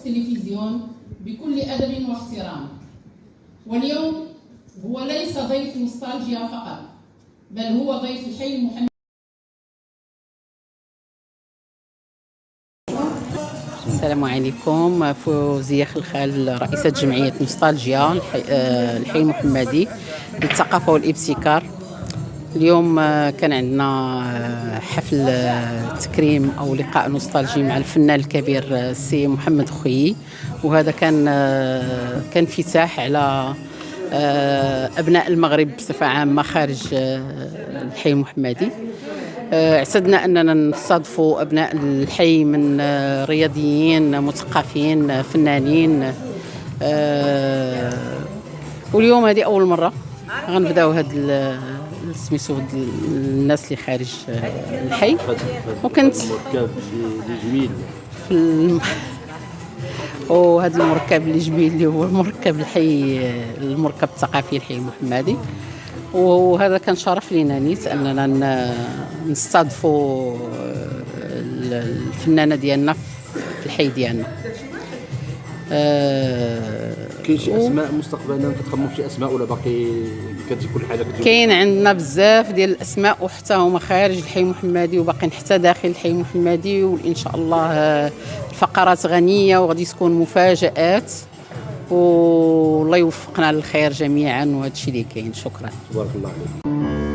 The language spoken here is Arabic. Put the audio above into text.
التلفزيون بكل أدب واحترام. واليوم هو ليس ضيف نوستالجيا فقط، بل هو ضيف الحي المحمدي. السلام عليكم. فوزية خلخال، رئيسة جمعية نوستالجيا الحي المحمدي للثقافة والابتكار. اليوم كان عندنا حفل تكريم أو لقاء نوستالجي مع الفنان الكبير السي محمد خويي، وهذا كان انفتاح على أبناء المغرب بصفة عامة خارج الحي المحمدي. اعتدنا أننا نستضيفوا أبناء الحي من رياضيين، مثقفين، فنانين. واليوم هذه أول مرة غنبداو هاد سميتو الناس اللي خارج الحي. وكنت المركب اللي جميل وهذا المركب اللي جميل اللي هو المركب الحي، المركب الثقافي الحي المحمدي. وهذا كان شرف لينا نيت اننا نستضيفوا الفنانه ديالنا في الحي ديالنا. كاين شي اسماء مستقبلا كتخمموا في شي اسماء ولا باقي كل حاجه كاين عندنا بزاف ديال الاسماء وحتى هما خارج الحي المحمدي وباقيين حتى داخل الحي المحمدي، وان شاء الله الفقرات غنيه وغادي تكون مفاجآت، والله يوفقنا للخير جميعا. وهذا الشيء اللي كاين. شكرا. تبارك الله عليك.